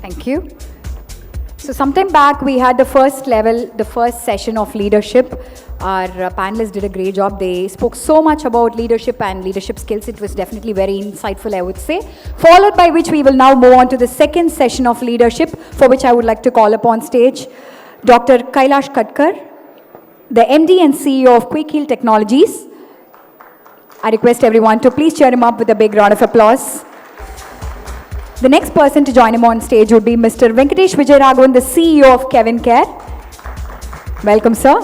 Thank you. So sometime back, we had the first session of leadership. Our panelists did a great job. They spoke so much about leadership and leadership skills. It was definitely very insightful, I would say. Followed by which we will now move on to the second session of leadership, for which I would like to call upon stage Dr. Kailash Katkar, the MD and CEO of Quickheal Technologies. I request everyone to please cheer him up with a big round of applause. The next person to join him on stage would be Mr. Venkatesh Vijayaraghavan, the CEO of CavinKare. Welcome, sir.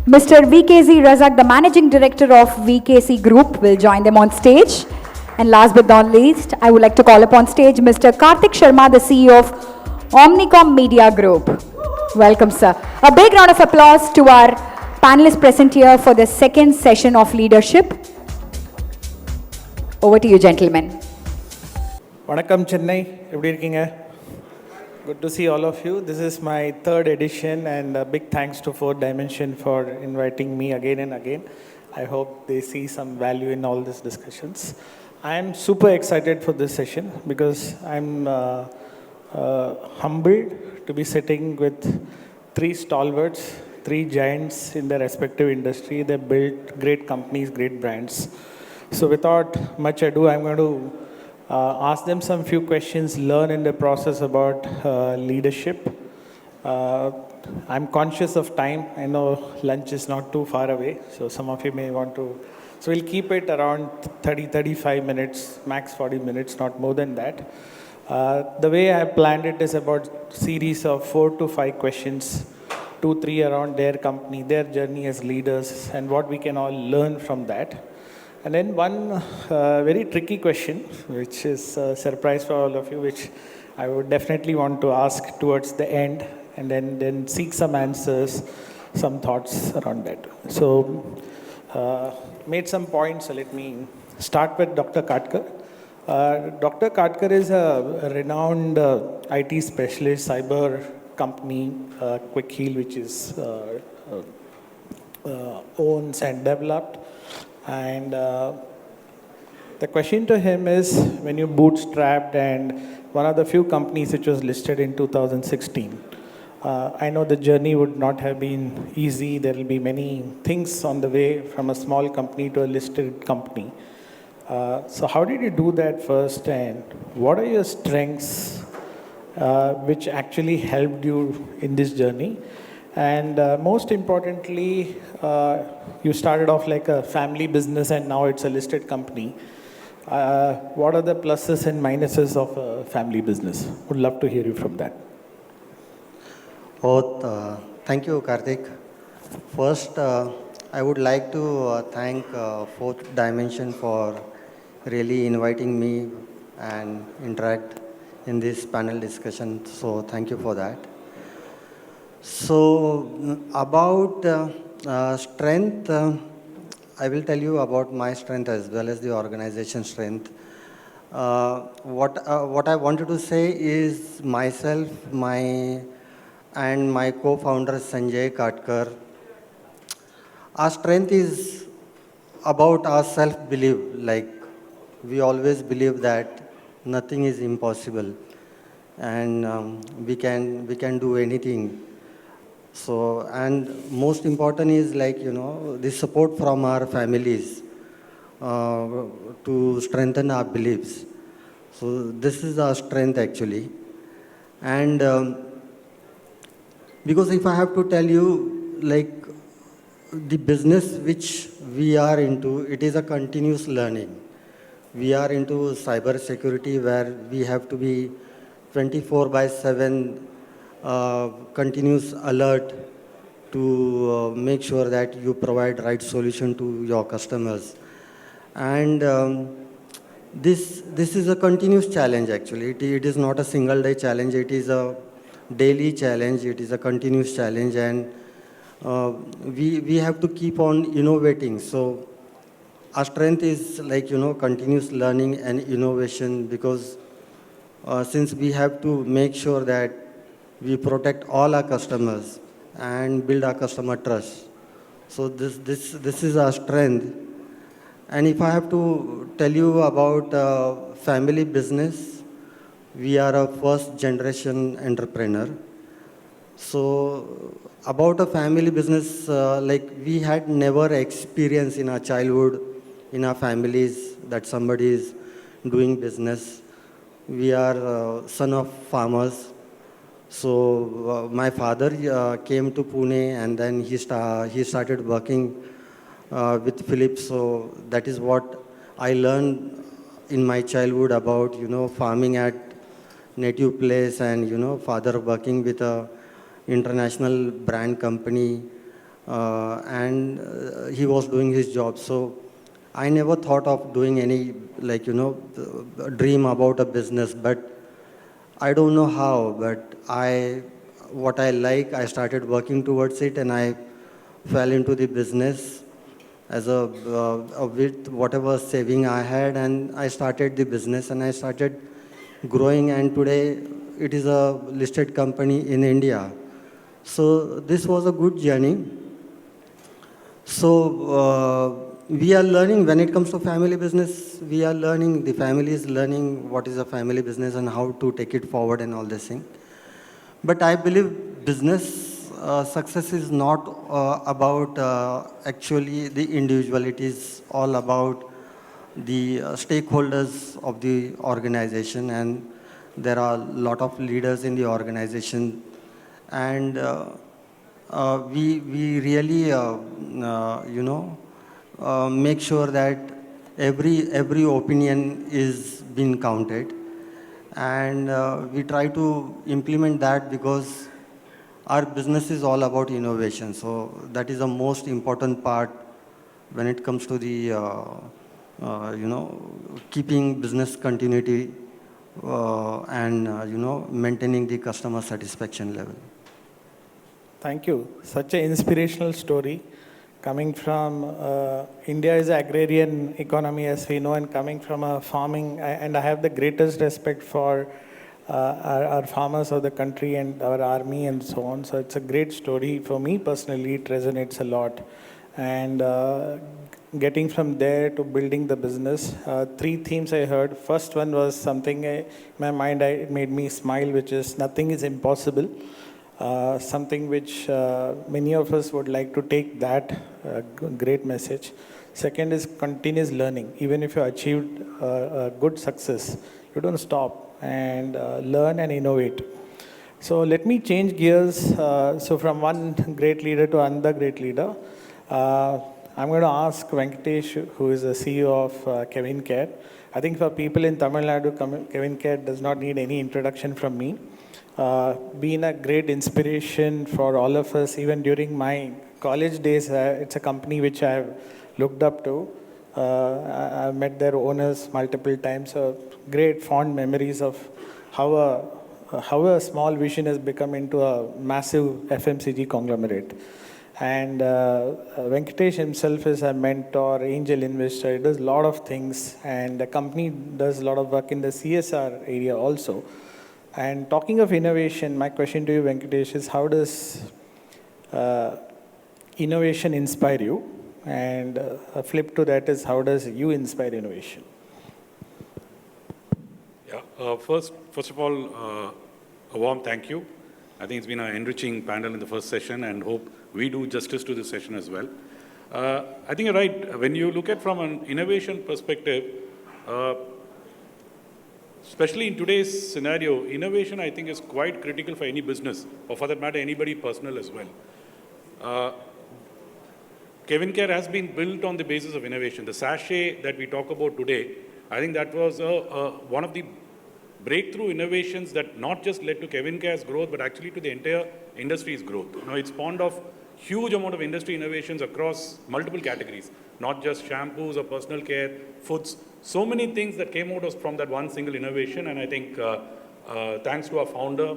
Mr. VKZ Razak, the Managing Director of VKC Group, will join them on stage. And last but not least, I would like to call upon stage Mr. Kartik Sharma, the CEO of Omnicom Media Group. Welcome, sir. A big round of applause to our panelists present here for the second session of leadership. Over to you, gentlemen. வணக்கம் சென்னை எப்படி இருக்கீங்க good to see all of you. This is my third edition and a big thanks to Fourth Dimension for inviting me again and again. I hope they see some value in all these discussions. I am super excited for this session because I'm humbled to be sitting with three stalwarts, three giants in their respective industry. They built great companies, great brands. So without much ado, I'm going to ask them some few questions, learn in the process about leadership. I'm conscious of time. I know lunch is not too far away, so some of you may want to. So we'll keep it around 30-35 minutes, max 40 minutes, not more than that. The way I planned it is about series of 4 to 5 questions, 2-3 around their company, their journey as leaders, and what we can all learn from that. And then one very tricky question, which is a surprise for all of you, which I would definitely want to ask towards the end, and then seek some answers, some thoughts around that. So, made some points, so let me start with Dr. Katkar. Dr. Katkar is a renowned IT specialist, cyber company, Quickheal, which is owns and developed. And the question to him is, when you bootstrapped and one of the few companies which was listed in 2016, I know the journey would not have been easy. There will be many things on the way from a small company to a listed company. So how did you do that first, and what are your strengths which actually helped you in this journey? And most importantly, you started off like a family business and now it's a listed company. What are the pluses and minuses of a family business? Would love to hear you from that. Thank you, Kartik. First, I would like to thank Fourth Dimension for really inviting me and interact in this panel discussion. So thank you for that. So about strength, I will tell you about my strength as well as the organization strength. What I wanted to say is myself, and my co-founder Sanjay Katkar. Our strength is about our self-belief. Like we always believe that nothing is impossible, and we can do anything. So, and most important is like, the support from our families to strengthen our beliefs. So this is our strength actually. And because if I have to tell you, like the business which we are into, it is a continuous learning. We are into cyber security where we have to be 24/7 continuous alert to make sure that you provide right solution to your customers. And this is a continuous challenge actually. It is not a single day challenge. It is a daily challenge. It is a continuous challenge, and we have to keep on innovating. So our strength is like, continuous learning and innovation, because since we have to make sure that we protect all our customers and build our customer trust. So this is our strength. And if I have to tell you about family business, we are a first generation entrepreneur. So about a family business, like we had never experienced in our childhood, in our families, that somebody is doing business. We are son of farmers. So my father came to Pune and then he started working with Philips. So that is what I learned in my childhood about, farming at native place and, father working with a international brand company and he was doing his job. So I never thought of doing any, dream about a business, but I don't know how, but what I like, I started working towards it and I fell into the business as with whatever saving I had, and I started the business and I started growing, and today it is a listed company in India. So this was a good journey. So we are learning when it comes to family business. We are learning. The family is learning what is a family business and how to take it forward and all this thing. But I believe business success is not about actually the individual. It is all about the stakeholders of the organization, and there are a lot of leaders in the organization, and we really make sure that every opinion is being counted, and we try to implement that because our business is all about innovation. So that is the most important part when it comes to the keeping business continuity and maintaining the customer satisfaction level. Thank you. Such an inspirational story. Coming from India is an agrarian economy, as we know, and coming from a farming, and I have the greatest respect for our farmers of the country and our army and so on. So it's a great story. For me personally, it resonates a lot. And getting from there to building the business, three themes I heard. First one was something in my mind, it made me smile, which is nothing is impossible. Something which many of us would like to take that great message. Second is continuous learning. Even if you achieved good success, you don't stop and learn and innovate. So let me change gears. So from one great leader to another great leader. I'm going to ask Venkatesh, who is the CEO of CavinKare. I think for people in Tamil Nadu, CavinKare does not need any introduction from me. Been a great inspiration for all of us, even during my college days. It's a company which I've looked up to. I've met their owners multiple times. So great fond memories of how a small vision has become into a massive FMCG conglomerate. And Venkatesh himself is a mentor, angel investor. He does a lot of things, and the company does a lot of work in the CSR area also. And talking of innovation, my question to you, Venkatesh, is how does innovation inspire you? And a flip to that is, how does you inspire innovation? Yeah, first of all, a warm thank you. I think it's been an enriching panel in the first session, and hope we do justice to this session as well. I think you're right. When you look at from an innovation perspective, especially in today's scenario, innovation, I think, is quite critical for any business, or for that matter, anybody personal as well. CavinKare has been built on the basis of innovation. The sachet that we talk about today, I think that was one of the breakthrough innovations that not just led to CavinKare's growth, but actually to the entire industry's growth. You know, it spawned off huge amount of industry innovations across multiple categories, not just shampoos or personal care, foods, so many things that came out from that one single innovation. And I think thanks to our founder,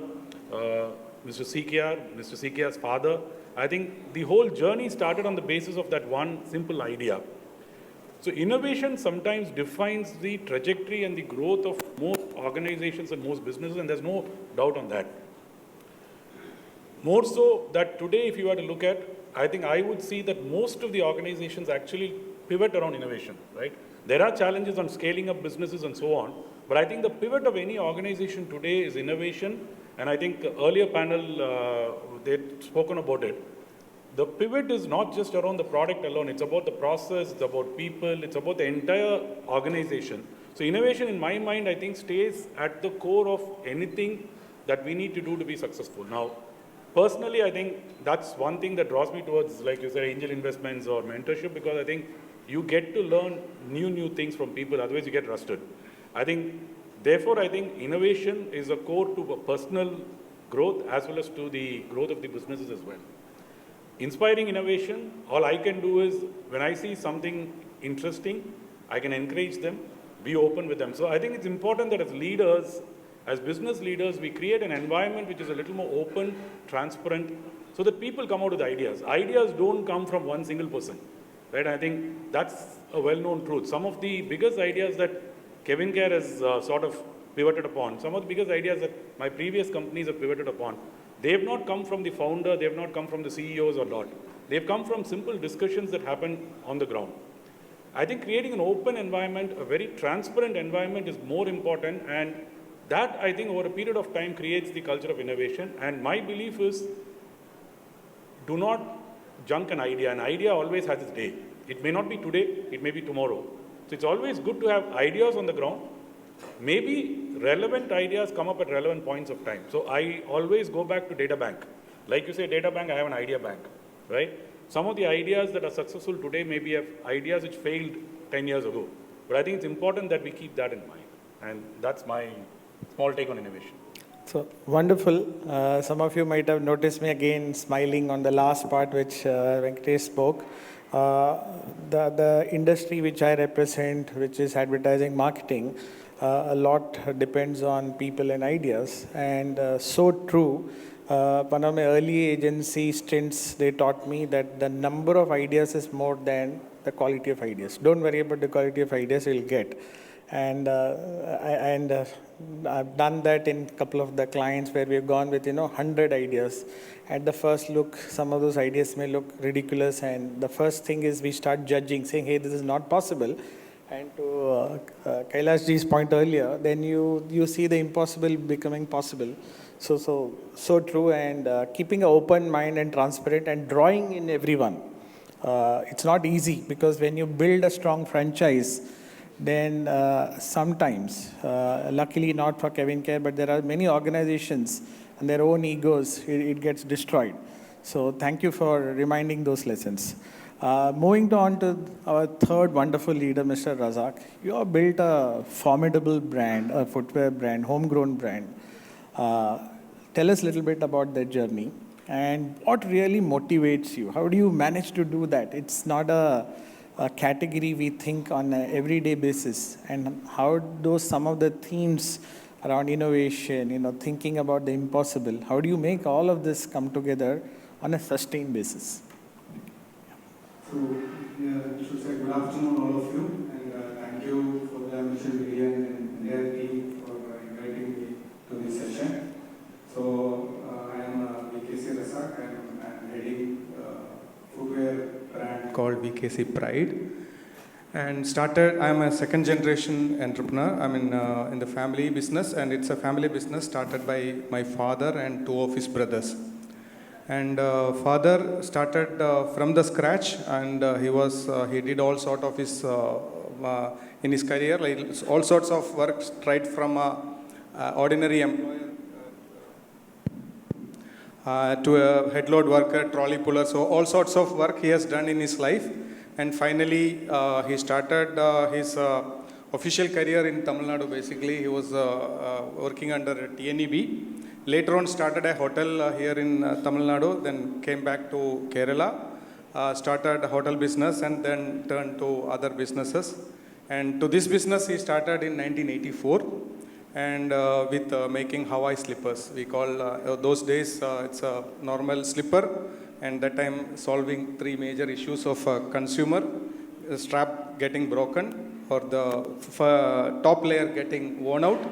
Mr. Sikiar's father, I think the whole journey started on the basis of that one simple idea. So innovation sometimes defines the trajectory and the growth of most organizations and most businesses, and there's no doubt on that. More so that today, if you were to look at, I think I would see that most of the organizations actually pivot around innovation, right? There are challenges on scaling up businesses and so on, but I think the pivot of any organization today is innovation, and I think the earlier panel, they'd spoken about it. The pivot is not just around the product alone, it's about the process, it's about people, it's about the entire organization. So innovation in my mind, I think stays at the core of anything that we need to do to be successful. Now, personally, I think that's one thing that draws me towards, like you said, angel investments or mentorship, because I think you get to learn new things from people, otherwise you get rusted. Therefore, I think innovation is a core to personal growth as well as to the growth of the businesses as well. Inspiring innovation, all I can do is, when I see something interesting, I can encourage them, be open with them. So I think it's important that as leaders, as business leaders, we create an environment which is a little more open, transparent, so that people come out with ideas. Ideas don't come from one single person, right? I think that's a well-known truth. Some of the biggest ideas that CavinKare has sort of pivoted upon, some of the biggest ideas that my previous companies have pivoted upon, they have not come from the founder, they have not come from the CEOs or lot. They've come from simple discussions that happen on the ground. I think creating an open environment, a very transparent environment is more important, and that, I think, over a period of time creates the culture of innovation. And my belief is, do not junk an idea. An idea always has its day. It may not be today, it may be tomorrow. So it's always good to have ideas on the ground. Maybe relevant ideas come up at relevant points of time. So I always go back to data bank. Like you say, data bank, I have an idea bank, right? Some of the ideas that are successful today maybe have ideas which failed 10 years ago. But I think it's important that we keep that in mind. And that's my small take on innovation. So wonderful. Some of you might have noticed me again smiling on the last part which Venkatesh spoke. The industry which I represent, which is advertising marketing, a lot depends on people and ideas. And so true. One of my early agency stints, they taught me that the number of ideas is more than the quality of ideas. Don't worry about the quality of ideas you'll get. And I've done that in a couple of the clients where we've gone with 100 ideas. At the first look, some of those ideas may look ridiculous, and the first thing is we start judging, saying, hey, this is not possible. And to Kailash ji's point earlier, then you see the impossible becoming possible. So true, and keeping an open mind and transparent and drawing in everyone. It's not easy, because when you build a strong franchise, then sometimes, luckily not for CavinKare, but there are many organizations and their own egos, it gets destroyed. So thank you for reminding those lessons. Moving on to our third wonderful leader, Mr. Razak. You have built a formidable brand, a footwear brand, homegrown brand. Tell us a little bit about that journey and what really motivates you. How do you manage to do that? It's not a category we think on an everyday basis, and how do some of the themes around innovation, thinking about the impossible, how do you make all of this come together on a sustained basis? So, I should say good afternoon, all of you, and thank you for the Mission Billion and their team for inviting me to this session. So, I am VKC Razak. I'm heading footwear brand called VKC Pride. And I'm a second generation entrepreneur. I'm in the family business, and it's a family business started by my father and two of his brothers. And father started from the scratch, and he did all sort of his in his career, like all sorts of work, right from ordinary employer to a head load worker, trolley puller. So all sorts of work he has done in his life. And finally, he started his official career in Tamil Nadu. Basically, he was working under TNEB. Later on, started a hotel here in Tamil Nadu, then came back to Kerala, started a hotel business, and then turned to other businesses. And to this business, he started in 1984, and with making Hawaii slippers. We call those days it's a normal slipper, and that time solving three major issues of consumer: the strap getting broken, or the top layer getting worn out,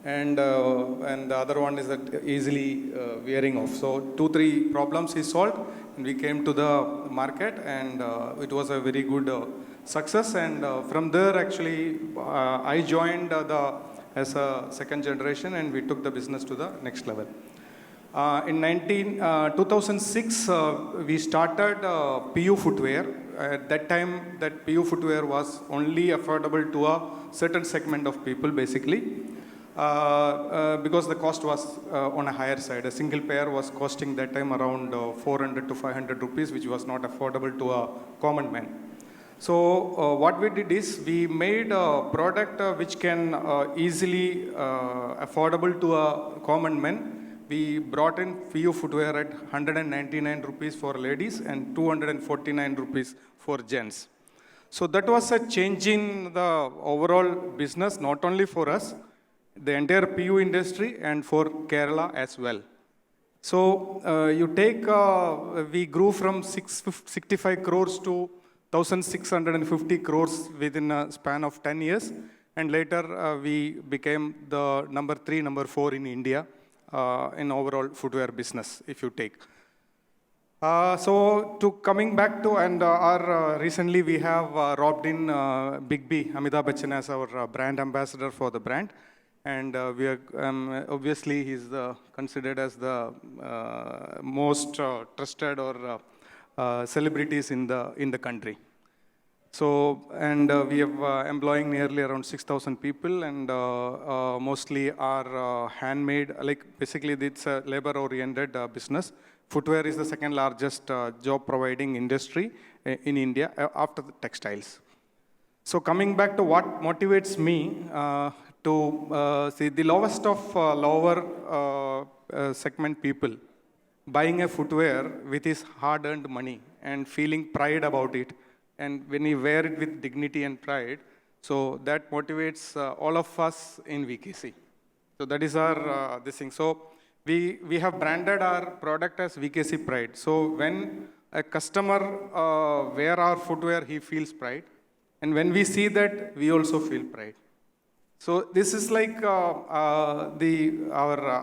and the other one is that easily wearing off. So 2-3 problems he solved, and we came to the market, and it was a very good success. And from there, actually, I joined as a second generation, and we took the business to the next level. In 2006, we started PU footwear. At that time, that PU footwear was only affordable to a certain segment of people, basically, because the cost was on a higher side. A single pair was costing that time around 400 to 500 rupees, which was not affordable to a common man. So what we did is we made a product which can easily affordable to a common man. We brought in PU footwear at 199 rupees for ladies and 249 rupees for gents. So that was a change in the overall business, not only for us, the entire PU industry, and for Kerala as well. So we grew from 65 crores to 1,650 crores within a span of 10 years. And later we became the number 3, number 4 in India in overall footwear business, if you take. So to coming back to, and recently we have robbed in Big B, Amitabh Bachchan, as our brand ambassador for the brand. And we are obviously he's considered as the most trusted or celebrities in the country. So, and we have employing nearly around 6,000 people, and mostly are handmade, like basically it's a labor-oriented business. Footwear is the second largest job providing industry in India after the textiles. So coming back to what motivates me to see the lowest of lower segment people buying a footwear with his hard-earned money and feeling pride about it, and when he wear it with dignity and pride, so that motivates all of us in VKC. So that is our this thing. So we have branded our product as VKC Pride. So when a customer wear our footwear, he feels pride. And when we see that, we also feel pride. So this is like our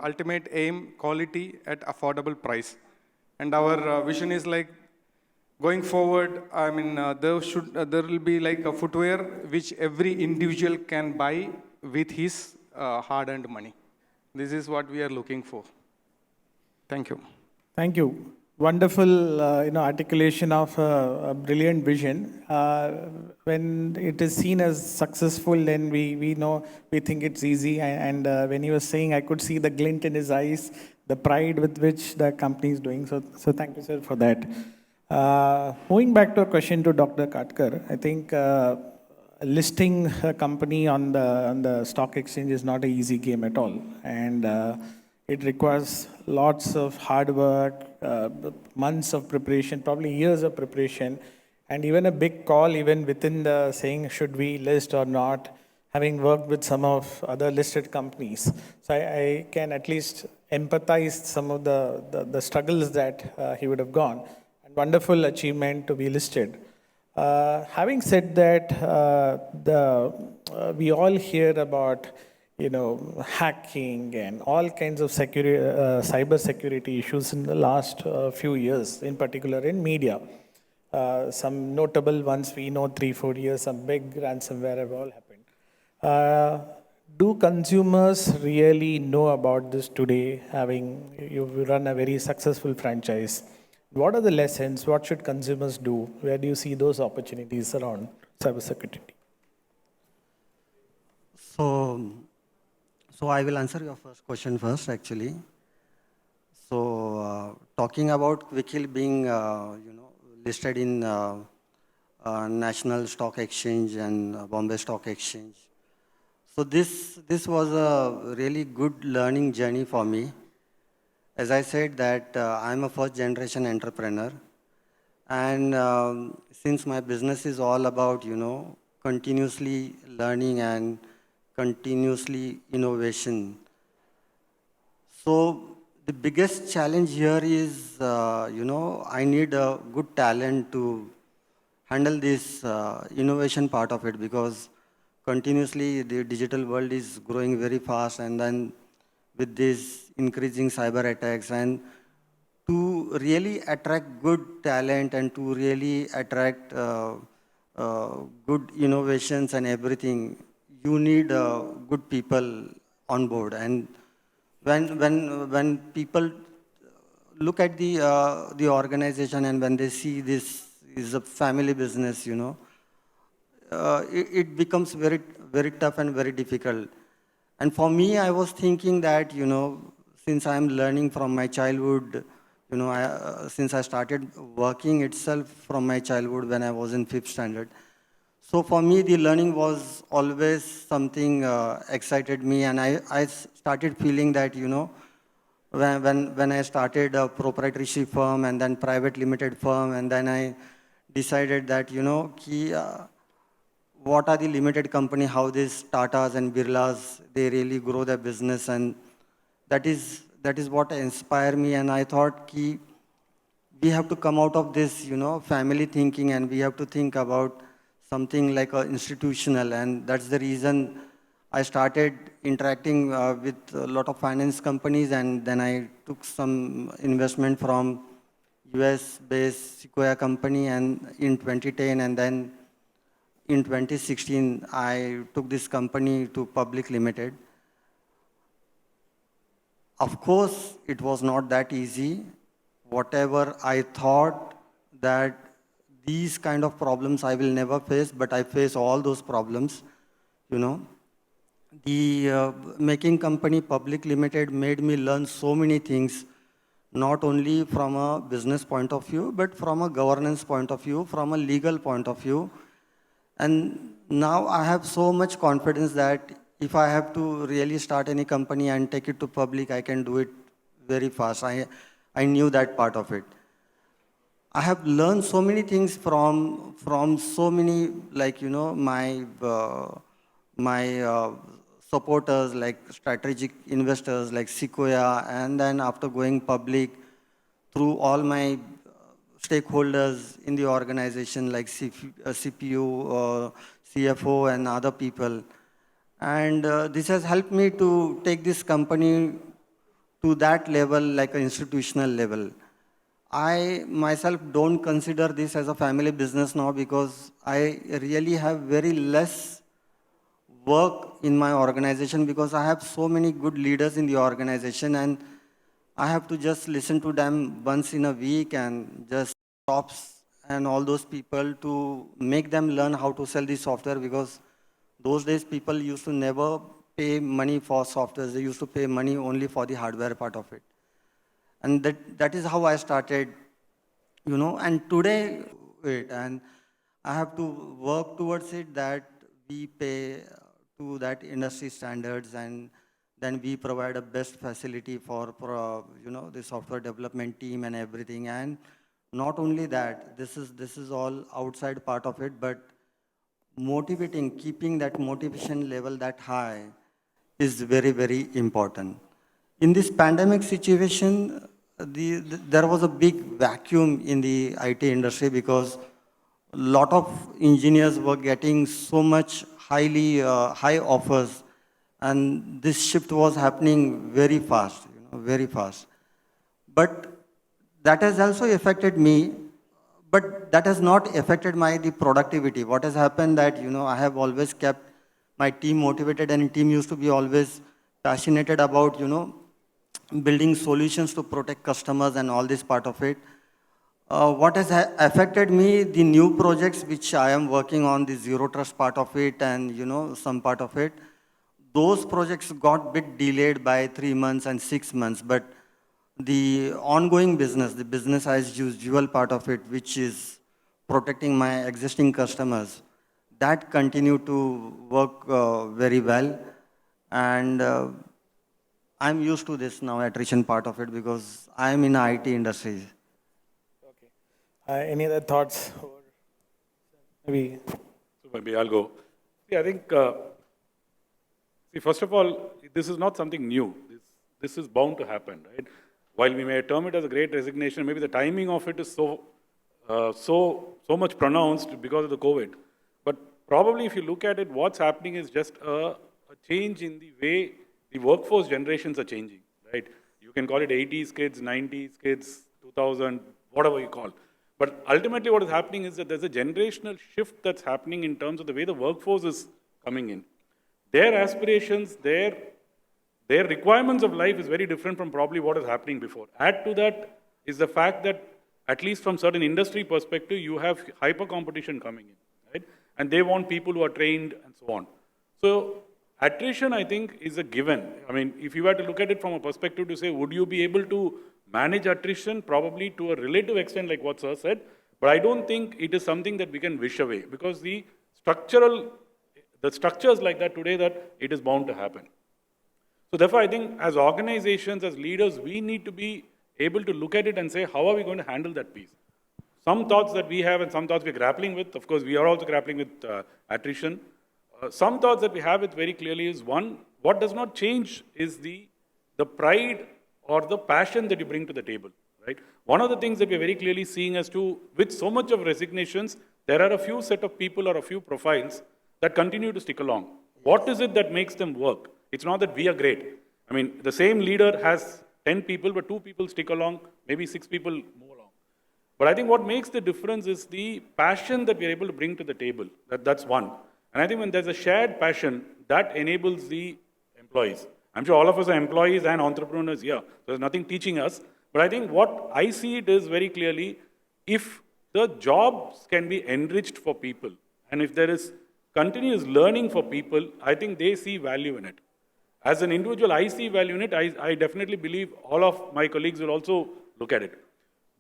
ultimate aim, quality at affordable price. And our vision is like, going forward, I mean, there will be like a footwear which every individual can buy with his hard-earned money. This is what we are looking for. Thank you. Thank you. Wonderful, articulation of a brilliant vision. When it is seen as successful, then we think it's easy. And when he was saying, I could see the glint in his eyes, the pride with which the company is doing. So thank you, sir, for that. Moving back to a question to Dr. Katkar, I think listing a company on the stock exchange is not an easy game at all, and it requires lots of hard work, months of preparation, probably years of preparation, and even a big call even within the saying should we list or not, having worked with some of other listed companies. So I can at least empathize some of the struggles that he would have gone. Wonderful achievement to be listed. Having said that, we all hear about hacking and all kinds of cyber security issues in the last few years, in particular in media. Some notable ones we know 3-4 years, some big ransomware have all happened. Do consumers really know about this today, having you run a very successful franchise? What are the lessons? What should consumers do? Where do you see those opportunities around cybersecurity? So I will answer your first question first, actually. So talking about Quickheal being, listed in National Stock Exchange and Bombay Stock Exchange. So this was a really good learning journey for me. As I said that I'm a first generation entrepreneur, and since my business is all about, continuously learning and continuously innovation. So the biggest challenge here is, I need a good talent to handle this innovation part of it, because continuously the digital world is growing very fast, and then with this increasing cyber attacks, and to really attract good talent and to really attract good innovations and everything, you need good people on board. And when people look at the organization and when they see this is a family business, it becomes very, very tough and very difficult. And for me, I was thinking that, since I'm learning from my childhood, since I started working itself from my childhood when I was in fifth standard. So for me, the learning was always something excited me, and I started feeling that, when I started a proprietorship firm and then private limited firm, and then I decided that, what are the limited company, how these Tatas and Birlas, they really grow their business. And that is what inspired me. And I thought, we have to come out of this, family thinking, and we have to think about something like a institutional. And that's the reason I started interacting with a lot of finance companies, and then I took some investment from US-based Sequoia company and in 2010, and then in 2016, I took this company to public limited. Of course, it was not that easy. Whatever I thought that these kind of problems I will never face, but I face all those problems, you know. The making company public limited made me learn so many things, not only from a business point of view, but from a governance point of view, from a legal point of view. And now I have so much confidence that if I have to really start any company and take it to public, I can do it very fast. I knew that part of it. I have learned so many things from so many, like, my supporters, like strategic investors like Sequoia, and then after going public, through all my stakeholders in the organization like CPU, CFO, and other people. And this has helped me to take this company to that level, like an institutional level. I myself don't consider this as a family business now, because I really have very less work in my organization, because I have so many good leaders in the organization, and I have to just listen to them once in a week and just stops and all those people to make them learn how to sell the software, because those days people used to never pay money for software. They used to pay money only for the hardware part of it. And that is how I started, and today, and I have to work towards it, that we pay to that industry standards, and then we provide a best facility for the software development team and everything. And not only that, this is all outside part of it, but motivating, keeping that motivation level that high is very, very important. In this pandemic situation, there was a big vacuum in the IT industry, because a lot of engineers were getting so much high offers, and this shift was happening very fast, very fast. But that has also affected me, but that has not affected my the productivity. What has happened that, I have always kept my team motivated, and team used to be always passionate about, building solutions to protect customers and all this part of it. What has affected me, the new projects which I am working on, the zero trust part of it, and some part of it, those projects got bit delayed by 3 months and 6 months. But the ongoing business, the business as usual part of it, which is protecting my existing customers, that continue to work very well. And I'm used to this now, attrition part of it, because I'm in IT industry. Okay. Any other thoughts? Maybe. So maybe I'll go. See, I think, first of all, this is not something new. This is bound to happen, right? While we may term it as a great resignation, maybe the timing of it is so much pronounced because of the COVID. But probably if you look at it, what's happening is just a change in the way the workforce generations are changing, right? You can call it 80s kids, 90s kids, 2000, whatever you call. But ultimately what is happening is that there's a generational shift that's happening in terms of the way the workforce is coming in. Their aspirations, their requirements of life is very different from probably what is happening before. Add to that is the fact that, at least from certain industry perspective, you have hyper competition coming in, right? And they want people who are trained and so on. So attrition, I think, is a given. I mean, if you were to look at it from a perspective to say, would you be able to manage attrition? Probably to a relative extent, like what Sir said. But I don't think it is something that we can wish away, because the structures like that today, that it is bound to happen. So therefore, I think as organizations, as leaders, we need to be able to look at it and say, how are we going to handle that piece? Some thoughts that we have and some thoughts we're grappling with. Of course, we are also grappling with attrition. Some thoughts that we have it very clearly is, one, what does not change is the pride or the passion that you bring to the table, right? One of the things that we're very clearly seeing as to, with so much of resignations, there are a few set of people or a few profiles that continue to stick along. What is it that makes them work? It's not that we are great. I mean, the same leader has 10 people, but 2 people stick along, maybe 6 people move along. But I think what makes the difference is the passion that we're able to bring to the table. That's one. And I think when there's a shared passion, that enables the employees. I'm sure all of us are employees and entrepreneurs here. There's nothing teaching us. But I think what I see it is very clearly, if the jobs can be enriched for people, and if there is continuous learning for people, I think they see value in it. As an individual, I see value in it. I definitely believe all of my colleagues will also look at it.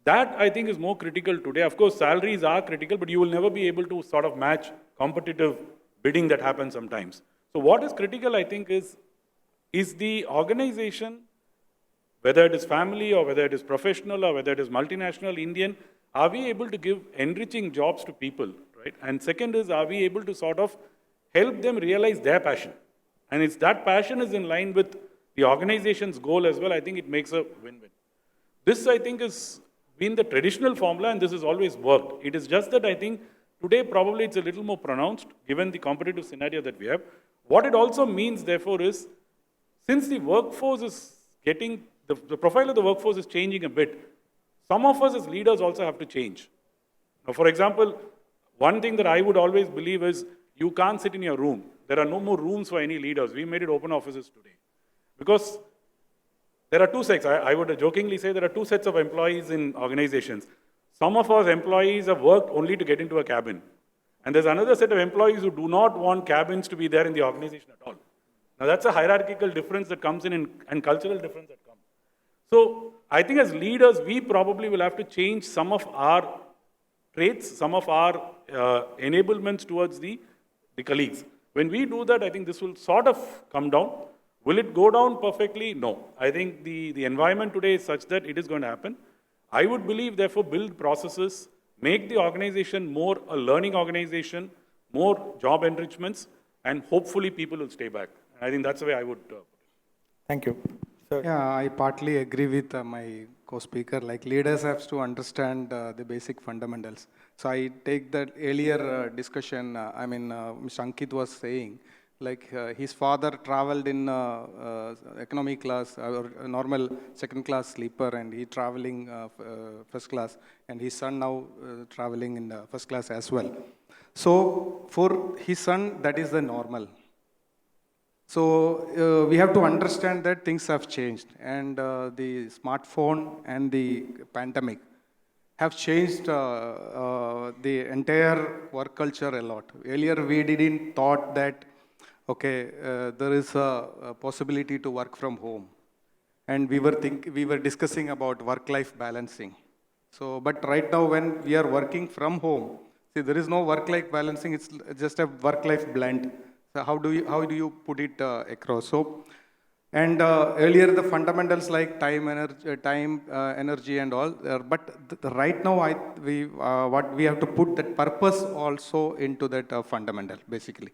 That, I think, is more critical today. Of course, salaries are critical, but you will never be able to sort of match competitive bidding that happens sometimes. So what is critical, I think, is the organization, whether it is family or whether it is professional or whether it is multinational, Indian, are we able to give enriching jobs to people, right? And second is, are we able to sort of help them realize their passion? And it's that passion is in line with the organization's goal as well. I think it makes a win-win. This, I think, has been the traditional formula, and this has always worked. It is just that I think today probably it's a little more pronounced given the competitive scenario that we have. What it also means, therefore, is since the workforce is getting, the profile of the workforce is changing a bit, some of us as leaders also have to change. Now, for example, one thing that I would always believe is you can't sit in your room. There are no more rooms for any leaders. We made it open offices today. Because there are two sets. I would jokingly say there are two sets of employees in organizations. Some of our employees have worked only to get into a cabin. And there's another set of employees who do not want cabins to be there in the organization at all. Now that's a hierarchical difference that comes in and cultural difference that comes. So I think as leaders, we probably will have to change some of our traits, some of our enablements towards the colleagues. When we do that, I think this will sort of come down. Will it go down perfectly? No. I think the environment today is such that it is going to happen. I would believe, therefore, build processes, make the organization more a learning organization, more job enrichments, and hopefully people will stay back. I think that's the way I would put it. Thank you. Sir. Yeah, I partly agree with my co-speaker. Like leaders have to understand the basic fundamentals. So I take that earlier discussion. Mr. Ankit was saying, like his father traveled in economy class or normal second class sleeper, and he traveling first class, and his son now traveling in first class as well. So for his son, that is the normal. So we have to understand that things have changed, and the smartphone and the pandemic have changed the entire work culture a lot. Earlier we didn't thought that, okay, there is a possibility to work from home, and we were discussing about work-life balancing. So, but right now when we are working from home, see, there is no work-life balancing. It's just a work-life blend. So how do you put it across? So, and earlier the fundamentals like time, energy, and all. But right now, what we have to put that purpose also into that fundamental, basically.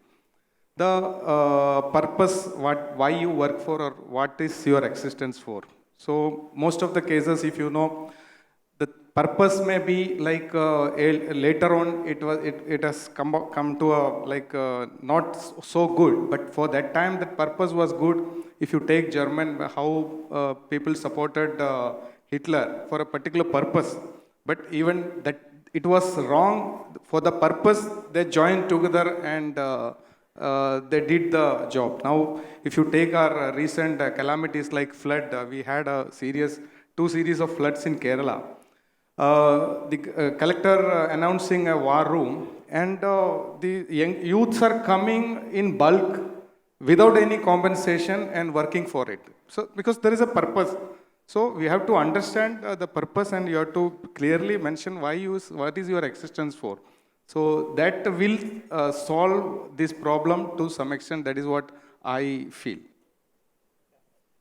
The purpose, why you work for, or what is your existence for. So most of the cases, if you know, the purpose may be like later on it has come to a not so good, but for that time that purpose was good. If you take German, how people supported Hitler for a particular purpose, but even it was wrong for the purpose they joined together and they did the job. Now, if you take our recent calamities like flood, we had two series of floods in Kerala. The collector announcing a war room, and the young youths are coming in bulk without any compensation and working for it. So, because there is a purpose. So, we have to understand the purpose, and you have to clearly mention what is your existence for. So, that will solve this problem to some extent. That is what I feel.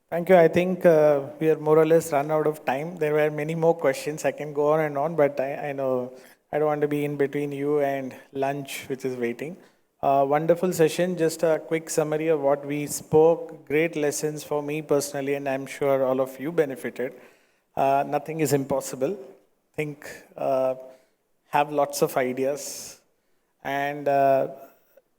Thank you. I think we are more or less run out of time. There were many more questions. I can go on and on, but I know I don't want to be in between you and lunch, which is waiting. Wonderful session. Just a quick summary of what we spoke. Great lessons for me personally, and I'm sure all of you benefited. Nothing is impossible. Think, have lots of ideas, and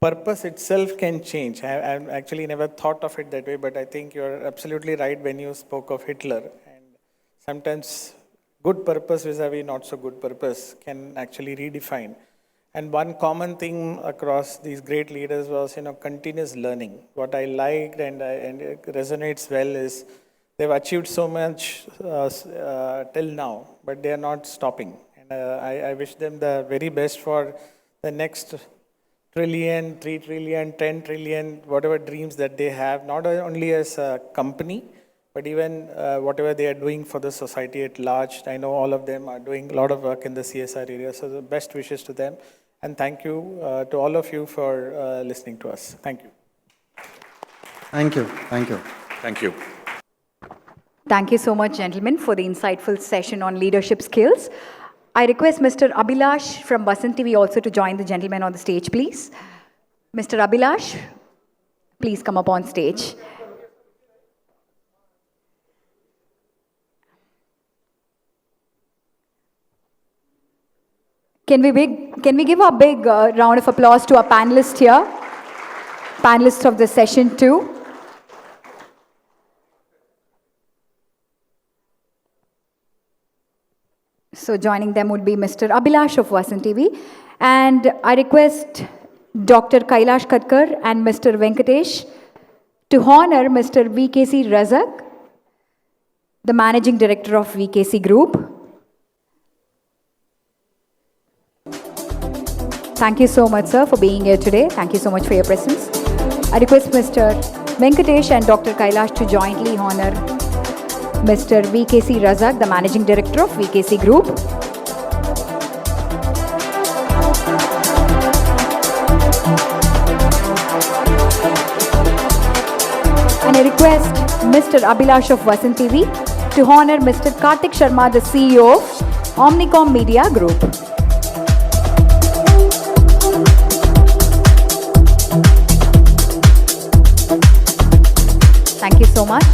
purpose itself can change. I've actually never thought of it that way, but I think you're absolutely right when you spoke of Hitler. And sometimes good purpose vis-a-vis not so good purpose can actually redefine. And one common thing across these great leaders was, continuous learning. What I liked and it resonates well is they've achieved so much till now, but they are not stopping. And I wish them the very best for the next trillion, 3 trillion, 10 trillion, whatever dreams that they have, not only as a company, but even whatever they are doing for the society at large. I know all of them are doing a lot of work in the CSR area, so the best wishes to them. And thank you to all of you for listening to us. Thank you. Thank you. Thank you. Thank you. Thank you so much, gentlemen, for the insightful session on leadership skills. I request Mr. Abhilash from Vasant TV also to join the gentlemen on the stage, please. Mr. Abhilash, please come up on stage. Can we give a big round of applause to our panelists here? Panelists of the session 2. So joining them would be Mr. Abhilash of Vasant TV. And I request Dr. Kailash Katkar and Mr. Venkatesh to honor Mr. VKC Razak, the Managing Director of VKC Group. Thank you so much, sir, for being here today. Thank you so much for your presence. I request Mr. Venkatesh and Dr. Kailash to jointly honor Mr. VKC Razak, the Managing Director of VKC Group. And I request Mr. Abhilash of Vasant TV to honor Mr. Kartik Sharma, the CEO of Omnicom Media Group. Thank you so much.